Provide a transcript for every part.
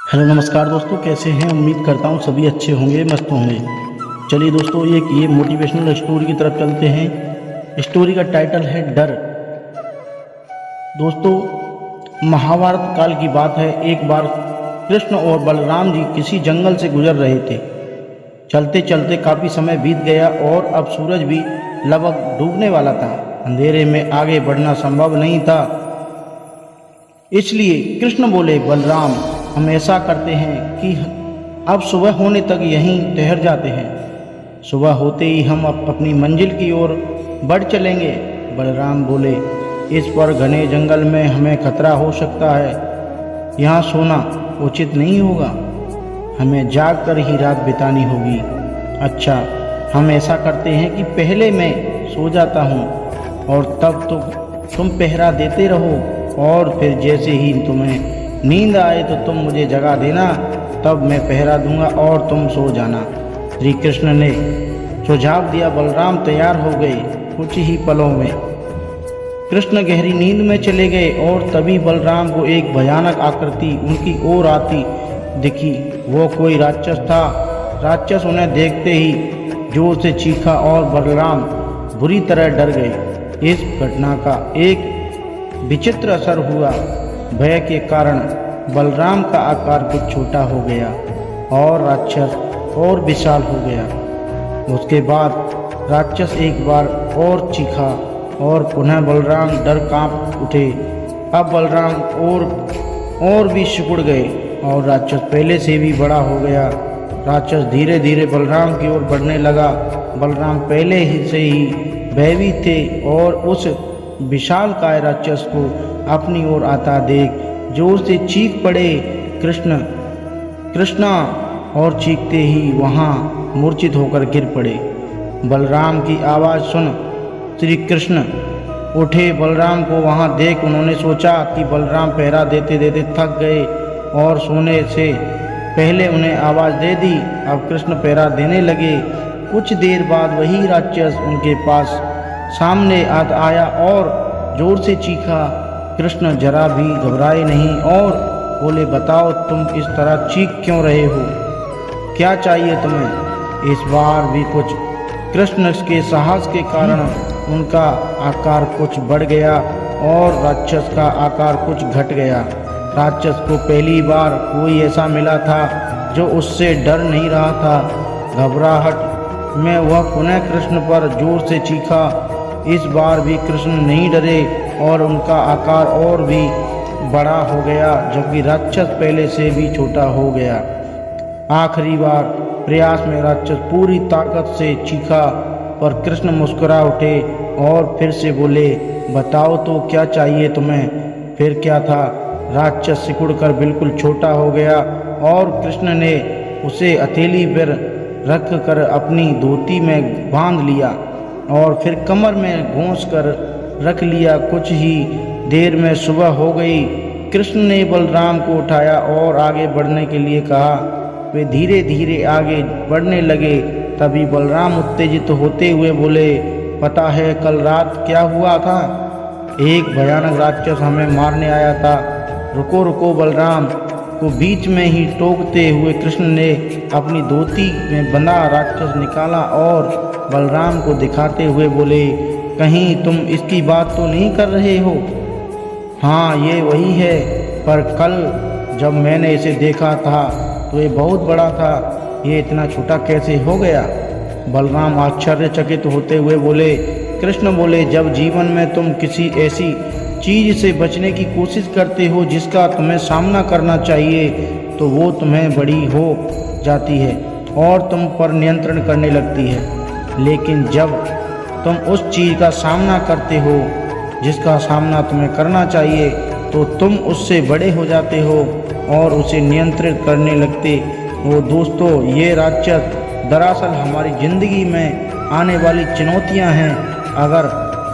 Hello नमस्कार दोस्तों, कैसे हैं। उम्मीद करता हूँ सभी अच्छे होंगे, मस्त होंगे। चलिए दोस्तों, ये मोटिवेशनल स्टोरी की तरफ चलते हैं। स्टोरी का टाइटल है डर। दोस्तों, महाभारत काल की बात है। एक बार कृष्ण और बलराम जी किसी जंगल से गुजर रहे थे। चलते चलते काफ़ी समय बीत गया और अब सूरज भी लगभग डूबने वाला था। अंधेरे में आगे बढ़ना संभव नहीं था। इसलिए कृष्ण बोले, बलराम, हम ऐसा करते हैं कि अब सुबह होने तक यहीं ठहर जाते हैं। सुबह होते ही हम अपनी मंजिल की ओर बढ़ चलेंगे। बलराम बोले, इस पर घने जंगल में हमें खतरा हो सकता है। यहाँ सोना उचित नहीं होगा। हमें जाग कर ही रात बितानी होगी। अच्छा, हम ऐसा करते हैं कि पहले मैं सो जाता हूँ और तब तो तुम पहरा देते रहो, और फिर जैसे ही तुम्हें नींद आए तो तुम मुझे जगा देना, तब मैं पहरा दूंगा और तुम सो जाना। श्री कृष्ण ने सुझाव दिया। बलराम तैयार हो गए। कुछ ही पलों में कृष्ण गहरी नींद में चले गए और तभी बलराम को एक भयानक आकृति उनकी ओर आती दिखी। वो कोई राक्षस था। राक्षस उन्हें देखते ही जोर से चीखा और बलराम बुरी तरह डर गए। इस घटना का एक विचित्र असर हुआ। भय के कारण बलराम का आकार कुछ छोटा हो गया और राक्षस और विशाल हो गया। उसके बाद राक्षस एक बार और चीखा और पुनः बलराम डर कांप उठे। अब बलराम और भी सिकुड़ गए और राक्षस पहले से भी बड़ा हो गया। राक्षस धीरे धीरे बलराम की ओर बढ़ने लगा। बलराम पहले ही से ही भयभीत थे और उस विशालकाय राक्षस को अपनी ओर आता देख जोर से चीख पड़े, कृष्ण कृष्णा, और चीखते ही वहाँ मूर्छित होकर गिर पड़े। बलराम की आवाज़ सुन श्री कृष्ण उठे। बलराम को वहाँ देख उन्होंने सोचा कि बलराम पहरा देते देते थक गए और सोने से पहले उन्हें आवाज़ दे दी। अब कृष्ण पहरा देने लगे। कुछ देर बाद वही राक्षस उनके पास सामने आया और जोर से चीखा। कृष्ण जरा भी घबराए नहीं और बोले, बताओ तुम इस तरह चीख क्यों रहे हो, क्या चाहिए तुम्हें। इस बार भी कुछ कृष्ण के साहस के कारण उनका आकार कुछ बढ़ गया और राक्षस का आकार कुछ घट गया। राक्षस को पहली बार कोई ऐसा मिला था जो उससे डर नहीं रहा था। घबराहट में वह पुनः कृष्ण पर जोर से चीखा। इस बार भी कृष्ण नहीं डरे और उनका आकार और भी बड़ा हो गया, जबकि राक्षस पहले से भी छोटा हो गया। आखिरी बार प्रयास में राक्षस पूरी ताकत से चीखा, पर कृष्ण मुस्कुरा उठे और फिर से बोले, बताओ तो क्या चाहिए तुम्हें। फिर क्या था, राक्षस सिकुड़कर बिल्कुल छोटा हो गया और कृष्ण ने उसे हथेली पर रख कर अपनी धोती में बांध लिया और फिर कमर में घोंस कर रख लिया। कुछ ही देर में सुबह हो गई। कृष्ण ने बलराम को उठाया और आगे बढ़ने के लिए कहा। वे धीरे धीरे आगे बढ़ने लगे। तभी बलराम उत्तेजित होते हुए बोले, पता है कल रात क्या हुआ था। एक भयानक राक्षस हमें मारने आया था। रुको रुको। बलराम को बीच में ही टोकते हुए कृष्ण ने अपनी धोती में बंधा राक्षस निकाला और बलराम को दिखाते हुए बोले, कहीं तुम इसकी बात तो नहीं कर रहे हो। हाँ, ये वही है, पर कल जब मैंने इसे देखा था तो ये बहुत बड़ा था। ये इतना छोटा कैसे हो गया। बलराम आश्चर्यचकित होते हुए बोले। कृष्ण बोले, जब जीवन में तुम किसी ऐसी चीज से बचने की कोशिश करते हो जिसका तुम्हें सामना करना चाहिए, तो वो तुम्हें बड़ी हो जाती है और तुम पर नियंत्रण करने लगती है। लेकिन जब तुम उस चीज़ का सामना करते हो जिसका सामना तुम्हें करना चाहिए, तो तुम उससे बड़े हो जाते हो और उसे नियंत्रित करने लगते हो। दोस्तों, ये राक्षस दरअसल हमारी ज़िंदगी में आने वाली चुनौतियां हैं। अगर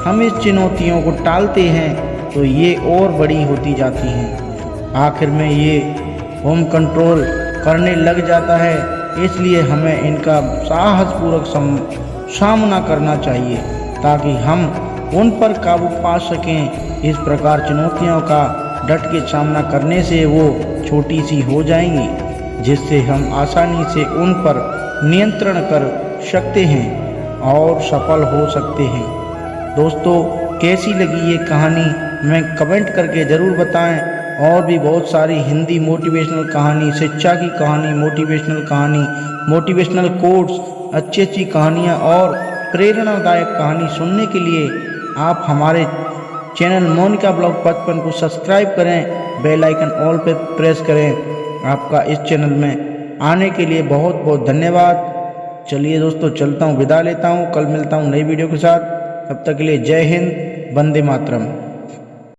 हम इस चुनौतियों को टालते हैं तो ये और बड़ी होती जाती हैं। आखिर में ये होम कंट्रोल करने लग जाता है। इसलिए हमें इनका साहसपूर्वक सामना करना चाहिए ताकि हम उन पर काबू पा सकें। इस प्रकार चुनौतियों का डट के सामना करने से वो छोटी सी हो जाएंगी, जिससे हम आसानी से उन पर नियंत्रण कर सकते हैं और सफल हो सकते हैं। दोस्तों, कैसी लगी ये कहानी हमें कमेंट करके ज़रूर बताएं। और भी बहुत सारी हिंदी मोटिवेशनल कहानी, शिक्षा की कहानी, मोटिवेशनल कोट्स, अच्छी अच्छी कहानियाँ और प्रेरणादायक कहानी सुनने के लिए आप हमारे चैनल मोनिका ब्लॉग 55 को सब्सक्राइब करें, बेल आइकन ऑल पे प्रेस करें। आपका इस चैनल में आने के लिए बहुत बहुत धन्यवाद। चलिए दोस्तों, चलता हूँ, विदा लेता हूँ। कल मिलता हूँ नई वीडियो के साथ। तब तक के लिए जय हिंद, वंदे मातरम।